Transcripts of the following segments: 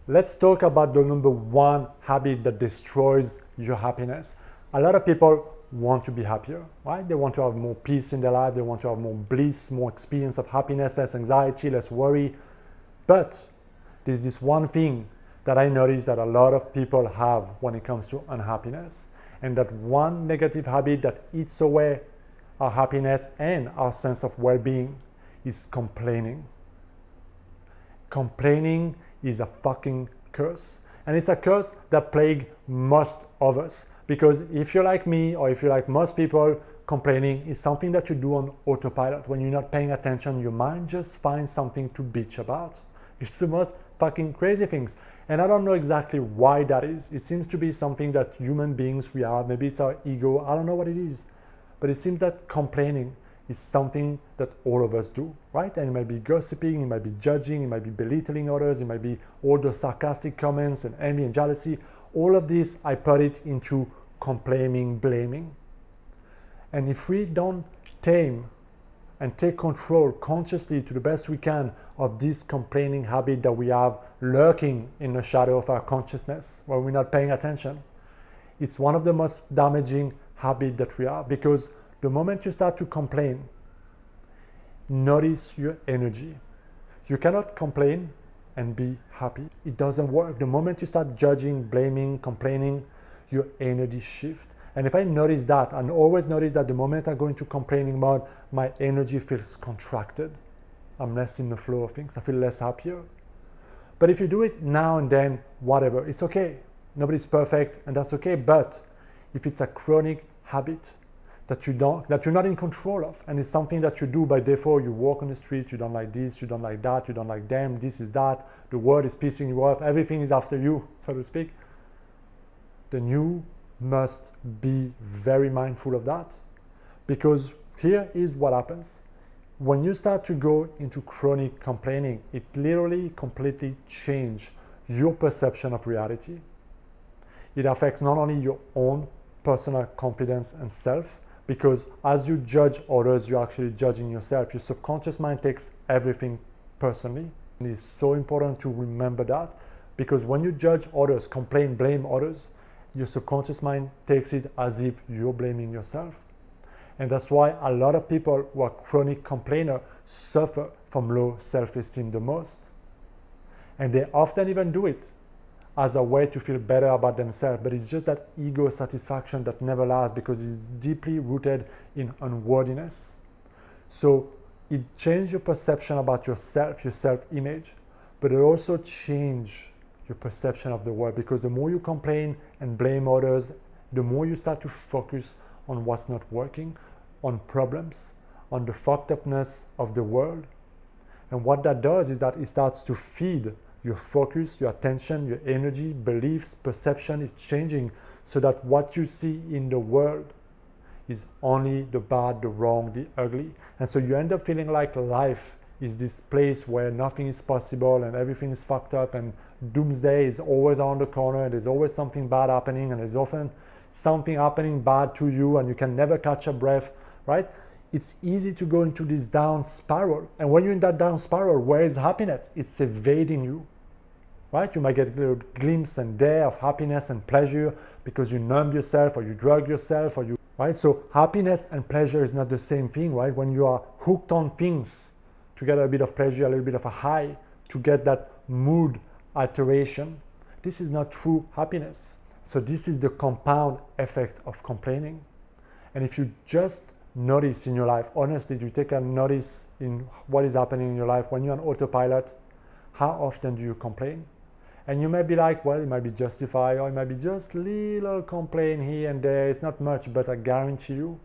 Let's talk about the number one habit that destroys your happiness. A lot of people want to be happier, right? They want to have more peace in their life. They want to have more bliss, more experience of happiness, less anxiety, less worry. But there's this one thing that I notice that a lot of people have when it comes to unhappiness. And that one negative habit that eats away our happiness and our sense of well-being is complaining. Complaining is a fucking curse. And it's a curse that plagues most of us. Because if you're like me, or if you're like most people, complaining is something that you do on autopilot. When you're not paying attention, your mind just finds something to bitch about. It's the most fucking crazy things. And I don't know exactly why that is. It seems to be something that human beings we are. Maybe it's our ego. I don't know what it is. But it seems that complaining is something that all of us do, right? And it might be gossiping, it might be judging, it might be belittling others, it might be all those sarcastic comments and envy and jealousy. All of this, I put it into complaining, blaming. And if we don't tame and take control consciously to the best we can of this complaining habit that we have lurking in the shadow of our consciousness when we're not paying attention, it's one of the most damaging habits that we have, because the moment you start to complain, notice your energy. You cannot complain and be happy. It doesn't work. The moment you start judging, blaming, complaining, your energy shifts. And if I notice that, and always notice that the moment I go into complaining mode, my energy feels contracted. I'm less in the flow of things. I feel less happier. But if you do it now and then, whatever, it's okay. Nobody's perfect, and that's okay. But if it's a chronic habit that you're not in control of, and it's something that you do by default, you walk on the street, you don't like this, you don't like that, you don't like them, this is that, the world is pissing you off, everything is after you, so to speak, then you must be very mindful of that. Because here is what happens. When you start to go into chronic complaining, it literally completely changes your perception of reality. It affects not only your own personal confidence and self, because as you judge others, you're actually judging yourself. Your subconscious mind takes everything personally. And it's so important to remember that, because when you judge others, complain, blame others, your subconscious mind takes it as if you're blaming yourself. And that's why a lot of people who are chronic complainers suffer from low self-esteem the most. And they often even do it as a way to feel better about themselves, but it's just that ego satisfaction that never lasts, because it's deeply rooted in unworthiness. So it changes your perception about yourself, your self-image, but it also changes your perception of the world, because the more you complain and blame others, the more you start to focus on what's not working, on problems, on the fucked upness of the world. And what that does is that it starts to feed your focus, your attention, your energy, beliefs, perception is changing, so that what you see in the world is only the bad, the wrong, the ugly. And so you end up feeling like life is this place where nothing is possible and everything is fucked up, and doomsday is always on the corner, and there's always something bad happening, and there's often something happening bad to you, and you can never catch a breath, right? It's easy to go into this down spiral. And when you're in that down spiral, where is happiness? It's evading you. Right? You might get a little glimpse and there of happiness and pleasure because you numb yourself, or you drug yourself, or you, right? So happiness and pleasure is not the same thing, right? When you are hooked on things to get a bit of pleasure, a little bit of a high, to get that mood alteration, this is not true happiness. So this is the compound effect of complaining. And if you just notice in your life, honestly, you take a notice in what is happening in your life when you're on autopilot, how often do you complain? And you may be like, well, it might be justified, or it might be just little complaint here and there. It's not much, but I guarantee you,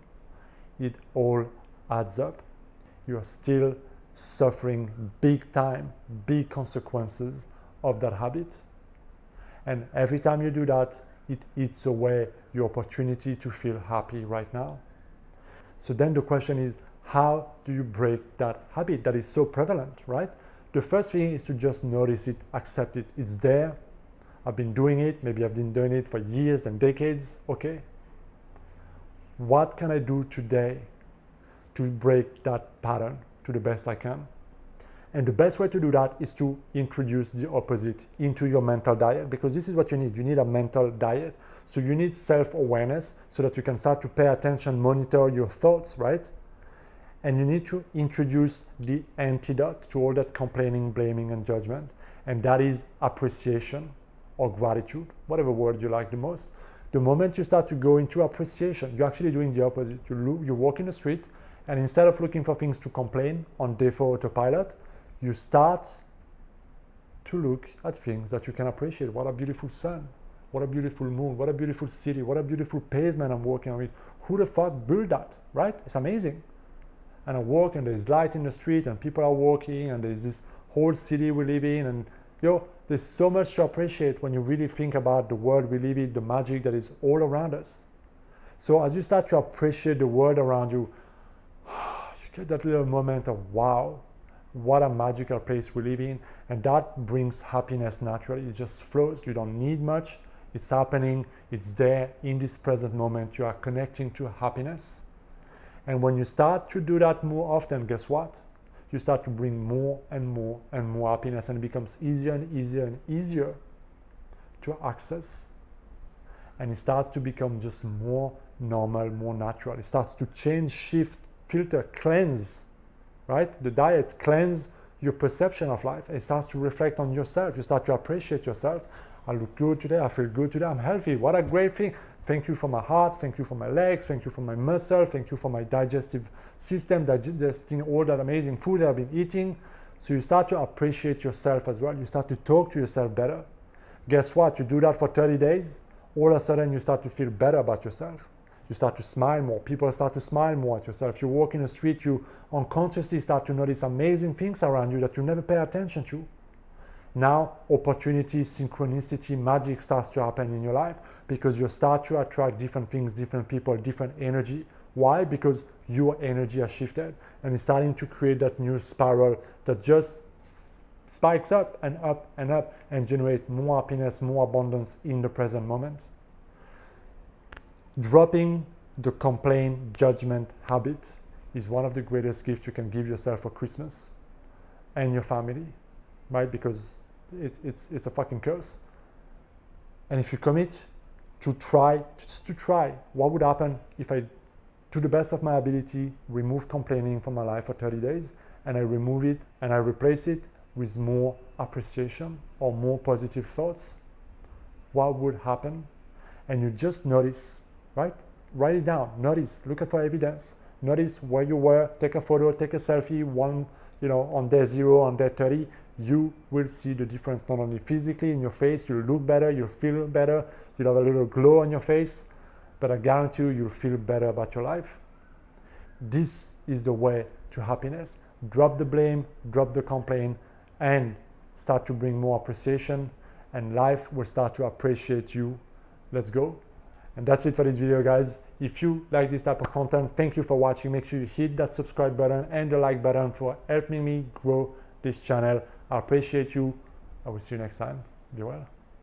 it all adds up. You're still suffering big time, big consequences of that habit. And every time you do that, it eats away your opportunity to feel happy right now. So then the question is, how do you break that habit that is so prevalent, right? The first thing is to just notice it, accept it. It's there. I've been doing it. Maybe I've been doing it for years and decades. Okay. What can I do today to break that pattern to the best I can? And the best way to do that is to introduce the opposite into your mental diet, because this is what you need. You need a mental diet. So you need self-awareness so that you can start to pay attention, monitor your thoughts, right? And you need to introduce the antidote to all that complaining, blaming, and judgment. And that is appreciation or gratitude, whatever word you like the most. The moment you start to go into appreciation, you're actually doing the opposite. You walk in the street, and instead of looking for things to complain on default autopilot, you start to look at things that you can appreciate. What a beautiful sun, what a beautiful moon, what a beautiful city, what a beautiful pavement I'm walking on with. Who the fuck built that, right? It's amazing. And I walk and there's light in the street and people are walking and there's this whole city we live in, and there's so much to appreciate when you really think about the world we live in, the magic that is all around us. So as you start to appreciate the world around you, you get that little moment of wow, what a magical place we live in, and that brings happiness naturally. It just flows. You don't need much. It's happening. It's there in this present moment. You are connecting to happiness. And when you start to do that more often, guess what? You start to bring more and more and more happiness, and it becomes easier and easier and easier to access. And it starts to become just more normal, more natural. It starts to change, shift, filter, cleanse, right? The diet cleanse your perception of life. It starts to reflect on yourself. You start to appreciate yourself. I look good today. I feel good today. I'm healthy. What a great thing. Thank you for my heart. Thank you for my legs. Thank you for my muscle. Thank you for my digestive system, digesting all that amazing food that I've been eating. So you start to appreciate yourself as well. You start to talk to yourself better. Guess what? You do that for 30 days. All of a sudden, you start to feel better about yourself. You start to smile more. People start to smile more at yourself. You walk in the street, you unconsciously start to notice amazing things around you that you never pay attention to. Now, opportunity, synchronicity, magic starts to happen in your life because you start to attract different things, different people, different energy. Why? Because your energy has shifted and it's starting to create that new spiral that just spikes up and up and up and generate more happiness, more abundance in the present moment. Dropping the complaint, judgment habit is one of the greatest gifts you can give yourself for Christmas and your family, right? Because it's a fucking curse. And if you commit to try, what would happen if I, to the best of my ability, remove complaining from my life for 30 days and I remove it and I replace it with more appreciation or more positive thoughts? What would happen? And you just notice, right? Write it down, notice, look for evidence, notice where you were, take a photo, take a selfie, on day 0, on day 30, you will see the difference not only physically in your face, you'll look better, you'll feel better, you'll have a little glow on your face, but I guarantee you'll feel better about your life. This is the way to happiness. Drop the blame, drop the complaint, and start to bring more appreciation, and life will start to appreciate you. Let's go. And that's it for this video, guys. If you like this type of content, thank you for watching. Make sure you hit that subscribe button and the like button for helping me grow this channel. I appreciate you. I will see you next time. Be well.